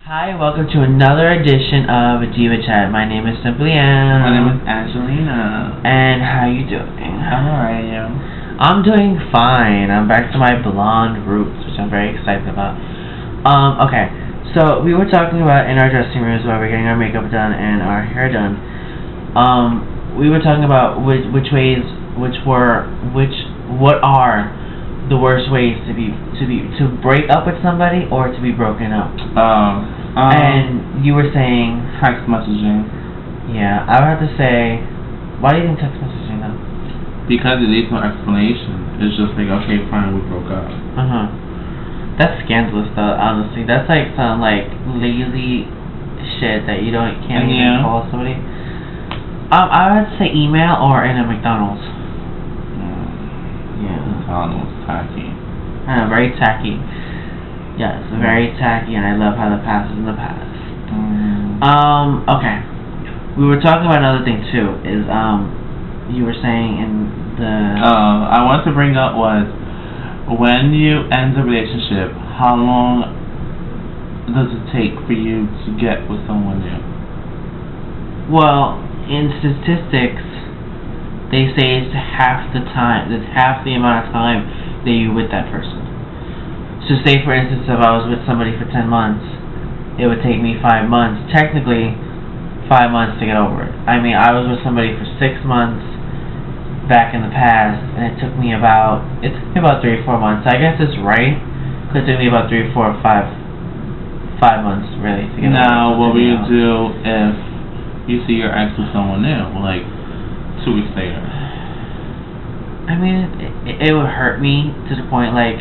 Hi, welcome to another edition of Divachat. My name is Simply Ann. My name is Angelina. And how you doing? How are you? I'm doing fine. I'm back to my blonde roots, which I'm very excited about. Okay. So we were talking about in our dressing rooms while we're getting our makeup done and our hair done. We were talking about what are the worst ways to break up with somebody or to be broken up. And you were saying text messaging. Yeah, I would have to say, why do you think text messaging though? Because it leaves no explanation. It's just like, okay, fine, we broke up. That's scandalous though, honestly. That's like some like lazy shit that you can't even call somebody. I would have to say email or in a McDonald's. Yeah. McDonald's tacky. I know, very tacky. Yes, very tacky, and I love how the past is in the past. Okay. We were talking about another thing too. Is you were saying in the. I want to bring up was when you end a relationship, how long does it take for you to get with someone new? Well, in statistics, they say it's half the time. It's half the amount of time that you're with that person. So say for instance, if I was with somebody for 10 months, it would take me 5 months, technically 5 months to get over it. I mean, I was with somebody for 6 months back in the past, and it took me about 3 or 4 months. I guess it's right, because it took me about 3 or 4 or 5 months really to get over it. Now, what will you do if you see your ex with someone new, like 2 weeks later? I mean, it would hurt me to the point like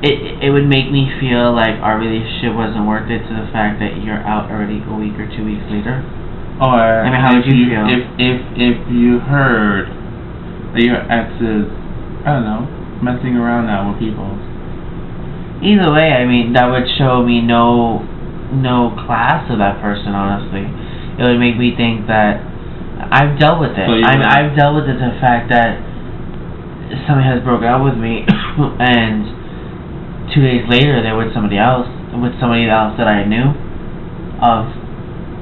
it would make me feel like our relationship wasn't worth it to the fact that you're out already a week or 2 weeks later. Or I mean, how would you feel? If you heard that your ex is, I don't know, messing around now with people. Either way, I mean, that would show me no class of that person, honestly. It would make me think that I've dealt with it. So I've dealt with it, the fact that somebody has broken up with me and 2 days later they're with somebody else that I knew of.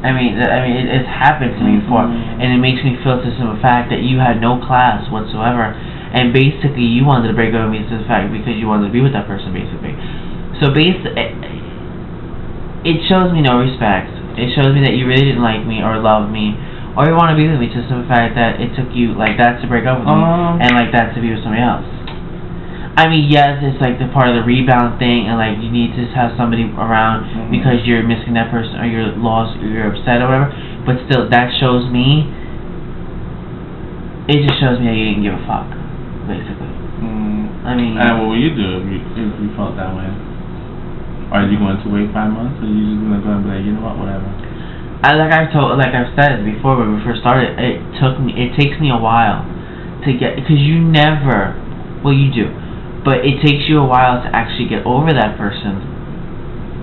I mean it's happened to me before, and it makes me feel to the fact that you had no class whatsoever, and basically you wanted to break up with me to the fact because you wanted to be with that person, basically. So it shows me no respect. It shows me that you really didn't like me or love me, or you want to be with me, just the fact that it took you like that to break up with me, and like that to be with somebody else. I mean, yes, it's like the part of the rebound thing, and like you need to have somebody around because you're missing that person, or you're lost, or you're upset, or whatever. But still, that shows me. It just shows me that you didn't give a fuck, basically. I mean. And what would you do if you felt that way? Are you going to wait 5 months, or are you just gonna go and be like, you know what, whatever? Like I've said before when we first started, it takes me a while to get, because you never, well you do, but it takes you a while to actually get over that person.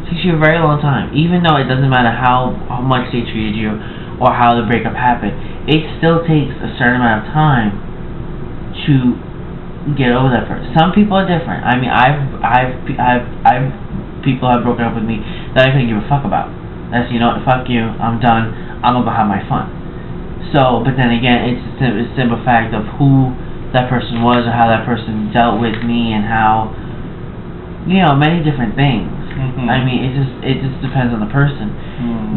It takes you a very long time, even though it doesn't matter how much they treated you or how the breakup happened. It still takes a certain amount of time to get over that person. Some people are different. I mean, I've people have broken up with me that I couldn't give a fuck about. That's, you know, fuck you, I'm done, I'm gonna go have my fun. So, but then again, it's a simple fact of who that person was, or how that person dealt with me, and how, you know, many different things. I mean, it just depends on the person.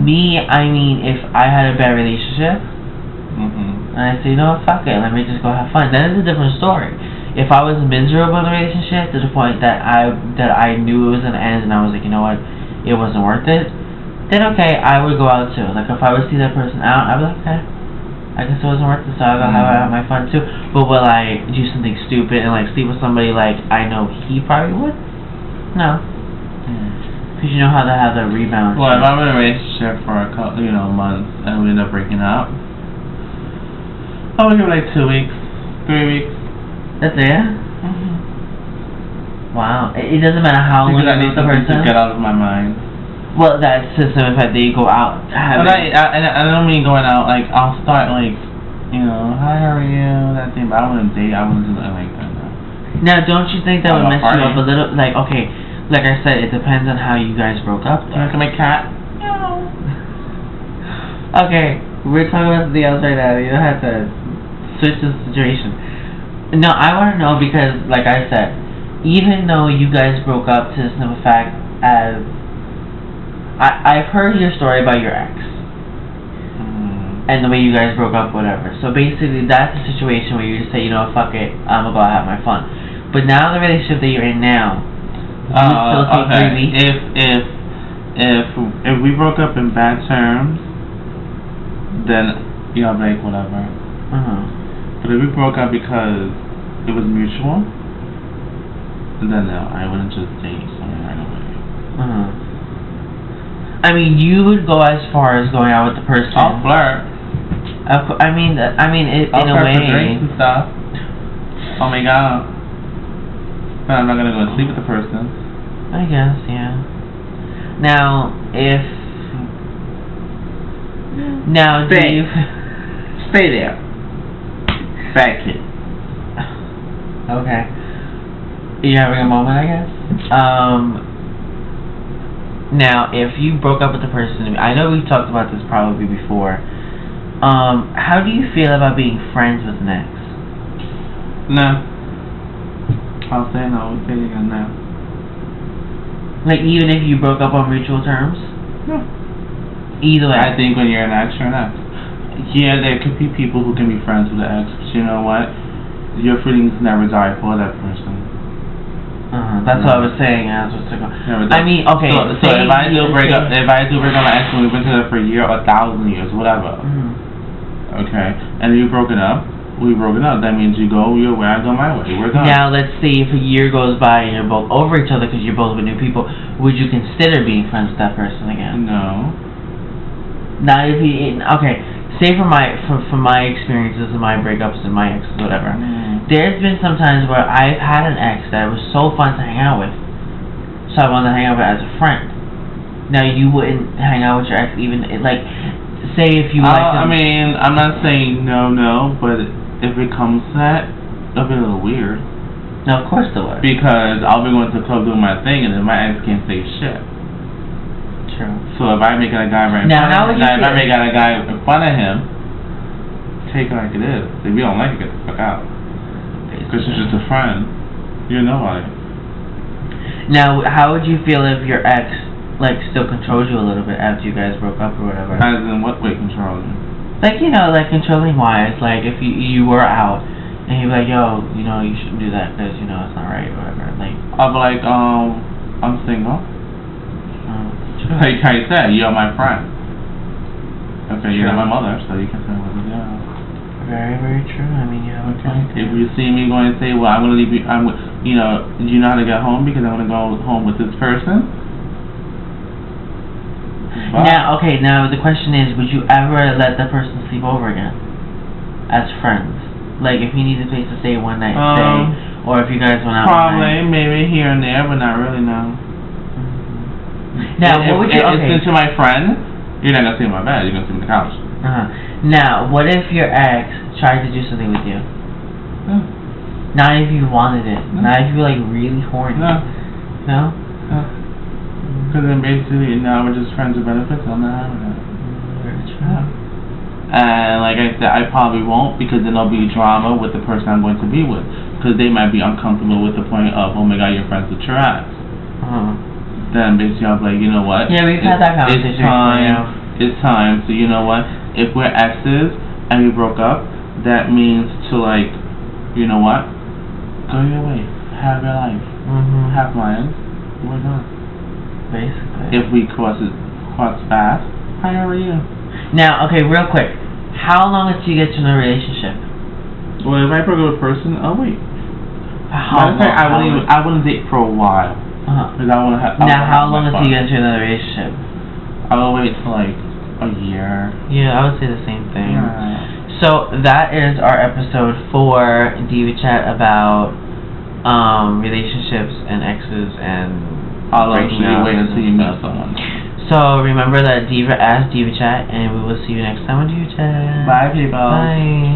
Me, I mean, if I had a bad relationship, and I say, you know what, fuck it, let me just go have fun, then it's a different story. If I was miserable in the relationship to the point that I knew it was gonna end, and I was like, you know what, it wasn't worth it, then okay, I would go out too. Like if I would see that person out, I'd be like, okay, I guess it wasn't worth it, so I'll go have my fun too. But will I do something stupid and like sleep with somebody like I know he probably would? No. Because you know how to have the rebound. Well, if I'm in a relationship for a couple, months, and we end up breaking up, I would give it like 2 weeks, 3 weeks. That's it? Wow. It doesn't matter how long you know the person. To get out of my mind. Well, that's just the fact that you go out. I don't mean going out, like, I'll start, like, hi, how are you, that thing, but I wouldn't date, I wouldn't do nothing like that, no. Now, don't you think that would mess you up a little, like, okay, like I said, it depends on how you guys broke up. Can I make cat? Okay, we're talking about something else right now. You don't have to switch the situation. No, I want to know because, like I said, even though you guys broke up to the simple fact as I've heard your story about your ex and the way you guys broke up, whatever. So basically, that's a situation where you just say, you know, fuck it, I'm gonna go out and have my fun. But now the relationship that you're in now, you still take 3 weeks. If we broke up in bad terms, then you know, like whatever. But if we broke up because it was mutual, then no, I wouldn't just date someone right away. I mean, you would go as far as going out with the person. I'll flirt. I mean, in a way. For drinks and stuff. Oh my god. But I'm not gonna go sleep with the person. I guess, yeah. Now, do you... Stay there. Bad kid. Okay. You having a moment, I guess? Now, if you broke up with the person, I know we talked about this probably before. How do you feel about being friends with an ex? No. I'll say no. We'll say it again now. Like, even if you broke up on mutual terms? No. Either way. I think when you're an ex, you're an ex. Yeah, there could be people who can be friends with the ex, but you know what? Your feelings never die for that person. That's what I was saying. I mean, okay. So if I do break up my ex and we've been together for a year or 1,000 years, whatever. Okay, and we broken up. That means you go your way, I go my way. We're done. Now let's see if a year goes by and you're both over each other because you're both with new people. Would you consider being friends with that person again? No. Not if you. Okay. Say from my experiences and my breakups and my exes, whatever. There's been some times where I've had an ex that was so fun to hang out with, so I wanted to hang out with as a friend. Now you wouldn't hang out with your ex even like, say if you like. I mean, I'm not saying no, but if it comes to that, it'll be a little weird. No, of course it would. Because I'll be going to the club doing my thing, and then my ex can't say shit. True. So if I make a guy right in front of him, take it like it is. If you don't like it, get the fuck out. Because she's just a friend. You're nobody. Now, how would you feel if your ex, like, still controls you a little bit after you guys broke up or whatever? As in what way controlling? Like, you know, like controlling wise. Like, if you were out and he'd be like, yo, you know, you shouldn't do that because, you know, it's not right or whatever. Like, I'll be like, I'm single. Like I said, you're my friend. Okay, you're not my mother, so you can say what you do. Very, very true. I mean, you have a point. If you see me going to say, well, I'm going to leave you, you know, do you know how to get home because I'm going to go home with this person? But Now the question is, would you ever let that person sleep over again? As friends? Like, if you need a place to stay one night, stay, or if you guys went out probably, maybe here and there, but not really, no. Now, what would you... Since you're my friend, you're not going to sleep in my bed, you're going to sleep on the couch. Now, what if your ex tried to do something with you? Not if you wanted it. Not if you were, like, really horny. No? Because then basically, now we're just friends with benefits, I'm not having it. Very true. And like I said, I probably won't, because then there'll be drama with the person I'm going to be with. Because they might be uncomfortable with the point of, oh my god, you're friends with your ex. Then basically I'll be like, you know what? Yeah, we've had that conversation. It's time. So you know what? If we're exes and we broke up, that means to like, you know what? Go your way. Have your life. Have mine. We're done. Basically. If we cross paths, how are you? Now, okay, real quick. How long until you get to a relationship? Well, if I broke up with a person, I'll wait. How long? I wouldn't date for a while. Because I want to have. Now, how long until you get into another relationship? I will wait till like a year. Yeah, I would say the same thing. Yeah. So that is our episode for Divachat about relationships and exes and how long should you wait until you meet someone? So remember that Diva asked Divachat, and we will see you next time on Divachat. Bye, people. Bye.